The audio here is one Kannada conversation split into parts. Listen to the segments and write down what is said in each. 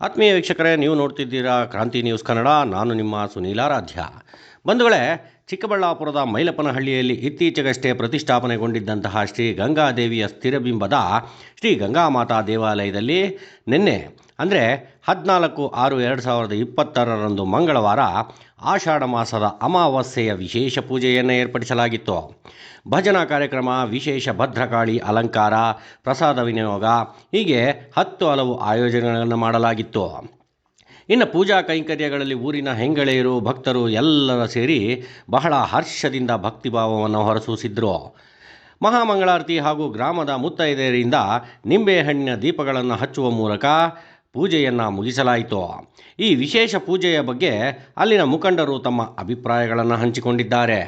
ಆತ್ಮೀಯ ವೀಕ್ಷಕರೇ, ನೀವು ನೋಡ್ತಿದ್ದೀರಾ ಕ್ರಾಂತಿ ನ್ಯೂಸ್ ಕನ್ನಡ. ನಾನು ನಿಮ್ಮ ಸುನೀಲಾರಾಧ್ಯ. ಬಂಧುಗಳೇ, ಚಿಕ್ಕಬಳ್ಳಾಪುರದ ಮೈಲಪ್ಪನಹಳ್ಳಿಯಲ್ಲಿ ಇತ್ತೀಚೆಗಷ್ಟೇ ಪ್ರತಿಷ್ಠಾಪನೆಗೊಂಡಿದ್ದಂತಹ ಶ್ರೀ ಗಂಗಾದೇವಿಯ ಸ್ಥಿರಬಿಂಬದ ಶ್ರೀ ಗಂಗಾಮಾತಾ ದೇವಾಲಯದಲ್ಲಿ ನಿನ್ನೆ ಅಂದರೆ 14/6/2020 ಮಂಗಳವಾರ ಆಷಾಢ ಮಾಸದ ಅಮಾವಾಸ್ಯೆಯ ವಿಶೇಷ ಪೂಜೆಯನ್ನು ಏರ್ಪಡಿಸಲಾಗಿತ್ತು. ಭಜನಾ ಕಾರ್ಯಕ್ರಮ, ವಿಶೇಷ ಭದ್ರಕಾಳಿ ಅಲಂಕಾರ, ಪ್ರಸಾದ ವಿನಿಯೋಗ ಹೀಗೆ 10 ಹಲವು ಆಯೋಜನೆಗಳನ್ನು ಮಾಡಲಾಗಿತ್ತು. ಇನ್ನು ಪೂಜಾ ಕೈಂಕರ್ಯಗಳಲ್ಲಿ ಊರಿನ ಹೆಂಗಳೆಯರು, ಭಕ್ತರು ಎಲ್ಲರ ಸೇರಿ ಬಹಳ ಹರ್ಷದಿಂದ ಭಕ್ತಿಭಾವವನ್ನು ಹೊರಸೂಸಿದ್ರು. ಮಹಾಮಂಗಳಾರತಿ ಹಾಗೂ ಗ್ರಾಮದ ಮುತ್ತೈದೆಯರಿಂದ ನಿಂಬೆಹಣ್ಣಿನ ದೀಪಗಳನ್ನು ಹಚ್ಚುವ ಮೂಲಕ ಪೂಜೆಯನ್ನು ಮುಗಿಸಲಾಯಿತು. ಈ ವಿಶೇಷ ಪೂಜೆಯ ಬಗ್ಗೆ ಅಲ್ಲಿನ ಮುಖಂಡರು ತಮ್ಮ ಅಭಿಪ್ರಾಯಗಳನ್ನು ಹಂಚಿಕೊಂಡಿದ್ದಾರೆ.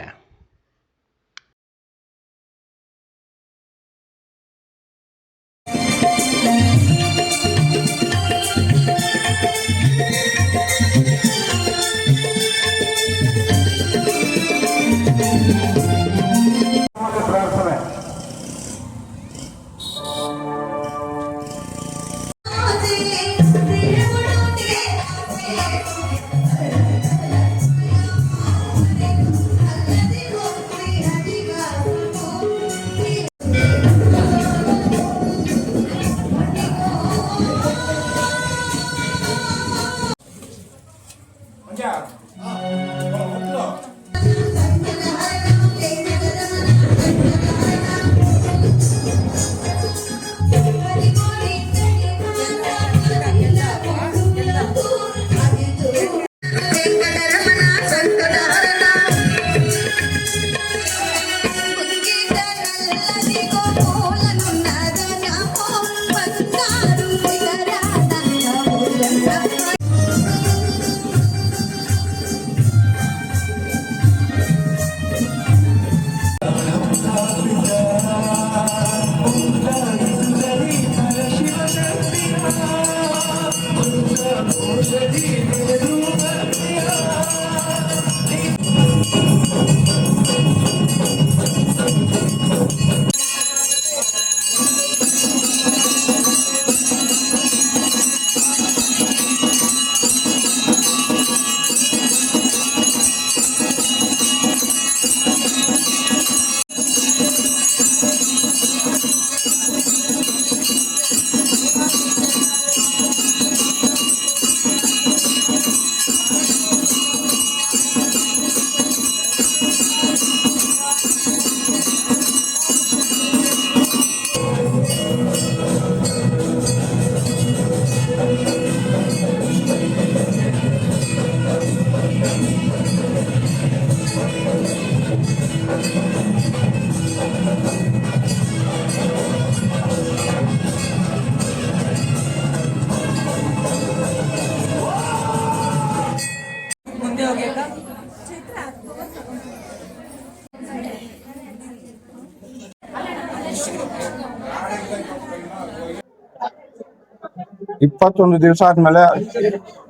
ಇಪ್ಪತ್ತೊಂದು ದಿವಸ ಆದ್ಮೇಲೆ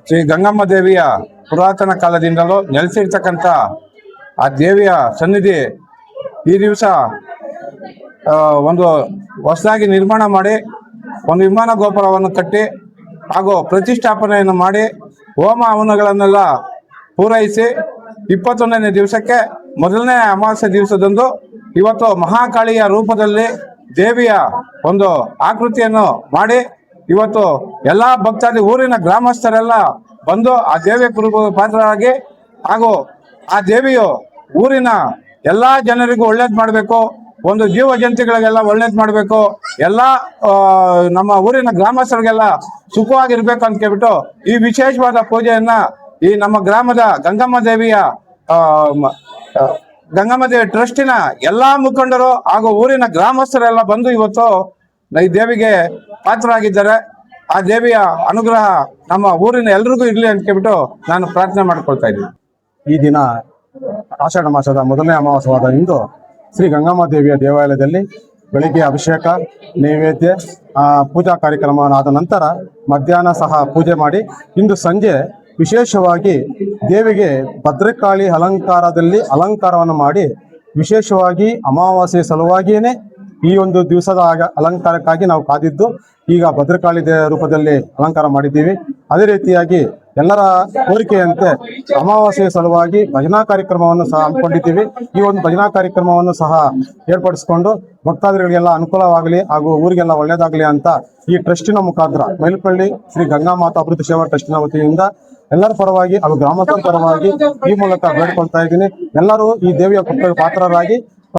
ಶ್ರೀ ಗಂಗಮ್ಮ ದೇವಿಯ ಪುರಾತನ ಕಾಲದಿಂದಲೂ ನೆಲೆಸಿರ್ತಕ್ಕಂಥ ಆ ದೇವಿಯ ಸನ್ನಿಧಿ ಈ ದಿವಸ ಒಂದು ಹೊಸದಾಗಿ ನಿರ್ಮಾಣ ಮಾಡಿ ಒಂದು ವಿಮಾನ ಗೋಪುರವನ್ನು ಕಟ್ಟಿ ಹಾಗೂ ಪ್ರತಿಷ್ಠಾಪನೆಯನ್ನು ಮಾಡಿ ಹೋಮ ಹವನಗಳನ್ನೆಲ್ಲ ಪೂರೈಸಿ 21ನೇ ದಿವಸಕ್ಕೆ ಮೊದಲನೇ ಅಮಾವಾಸ್ಯೆ ದಿವಸದಂದು ಇವತ್ತು ಮಹಾಕಾಳಿಯ ರೂಪದಲ್ಲಿ ದೇವಿಯ ಒಂದು ಆಕೃತಿಯನ್ನು ಮಾಡಿ ಇವತ್ತು ಎಲ್ಲ ಭಕ್ತಾದಿ ಊರಿನ ಗ್ರಾಮಸ್ಥರೆಲ್ಲ ಬಂದು ಆ ದೇವಿಯ ಪಾತ್ರರಾಗಿ ಹಾಗೂ ಆ ದೇವಿಯು ಊರಿನ ಎಲ್ಲ ಜನರಿಗೂ ಒಳ್ಳೇದು ಮಾಡಬೇಕು, ಒಂದು ಜೀವ ಜಂತುಗಳಿಗೆಲ್ಲ ಒಳ್ಳೇದು ಮಾಡಬೇಕು, ಎಲ್ಲ ನಮ್ಮ ಊರಿನ ಗ್ರಾಮಸ್ಥರಿಗೆಲ್ಲ ಸುಖವಾಗಿರ್ಬೇಕು ಅಂತ ಕೇಳ್ಬಿಟ್ಟು ಈ ವಿಶೇಷವಾದ ಪೂಜೆಯನ್ನ ಈ ನಮ್ಮ ಗ್ರಾಮದ ಗಂಗಮ್ಮ ದೇವಿ ಟ್ರಸ್ಟಿನ ಎಲ್ಲಾ ಮುಖಂಡರು ಹಾಗೂ ಊರಿನ ಗ್ರಾಮಸ್ಥರೆಲ್ಲ ಬಂದು ಇವತ್ತು ಈ ದೇವಿಗೆ ಪಾತ್ರರಾಗಿದ್ದಾರೆ. ಆ ದೇವಿಯ ಅನುಗ್ರಹ ನಮ್ಮ ಊರಿನ ಎಲ್ರಿಗೂ ಇರ್ಲಿ ಅಂತ ಕೇಳ್ಬಿಟ್ಟು ನಾನು ಪ್ರಾರ್ಥನೆ ಮಾಡ್ಕೊಳ್ತಾ ಇದ್ದೀನಿ. ಈ ದಿನ ಆಷಾಢ ಮಾಸದ ಮೊದಲನೇ ಅಮಾವಾಸ್ಯವಾದ ಇಂದು ಶ್ರೀ ಗಂಗಮ್ಮ ದೇವಿಯ ದೇವಾಲಯದಲ್ಲಿ ಬೆಳಿಗ್ಗೆ ಅಭಿಷೇಕ, ನೈವೇದ್ಯ, ಪೂಜಾ ಕಾರ್ಯಕ್ರಮವಾದ ನಂತರ ಮಧ್ಯಾಹ್ನ ಸಹ ಪೂಜೆ ಮಾಡಿ ಇಂದು ಸಂಜೆ ವಿಶೇಷವಾಗಿ ದೇವಿಗೆ ಭದ್ರಕಾಳಿ ಅಲಂಕಾರವನ್ನು ಮಾಡಿ ವಿಶೇಷವಾಗಿ ಅಮಾವಾಸ್ಯೆ ಸಲುವಾಗಿಯೇ ಈ ಒಂದು ದಿವಸದ ಅಲಂಕಾರಕ್ಕಾಗಿ ನಾವು ಕಾದಿದ್ದು ಈಗ ಭದ್ರಕಾಳಿ ರೂಪದಲ್ಲಿ ಅಲಂಕಾರ ಮಾಡಿದ್ದೀವಿ. ಅದೇ ರೀತಿಯಾಗಿ ಎಲ್ಲರ ಕೋರಿಕೆಯಂತೆ ಅಮಾವಾಸ್ಯೆಯ ಸಲುವಾಗಿ ಭಜನಾ ಕಾರ್ಯಕ್ರಮವನ್ನು ಸಹ ಹಮ್ಮಿಕೊಂಡಿದ್ದೀವಿ. ಈ ಒಂದು ಭಜನಾ ಕಾರ್ಯಕ್ರಮವನ್ನು ಸಹ ಏರ್ಪಡಿಸಿಕೊಂಡು ಭಕ್ತಾದಿಗಳಿಗೆಲ್ಲ ಅನುಕೂಲವಾಗಲಿ ಹಾಗೂ ಊರಿಗೆಲ್ಲ ಒಳ್ಳೆಯದಾಗಲಿ ಅಂತ ಈ ಟ್ರಸ್ಟಿನ ಮುಖಾಂತರ ಮೈಲಪಳ್ಳಿ ಶ್ರೀ ಗಂಗಾಮಾತಾ ಅಭಿವೃದ್ಧಿ ಸೇವಾ ಟ್ರಸ್ಟಿನ ವತಿಯಿಂದ ಎಲ್ಲರ ಪರವಾಗಿ ಹಾಗೂ ಗ್ರಾಮಸ್ಥರ ಪರವಾಗಿ ಈ ಮೂಲಕ ಬೇಡಿಕೊಳ್ತಾ ಇದ್ದೀನಿ. ಎಲ್ಲರೂ ಈ ದೇವಿಯ ಕೃಪೆಗೆ ಪಾತ್ರರಾಗಿ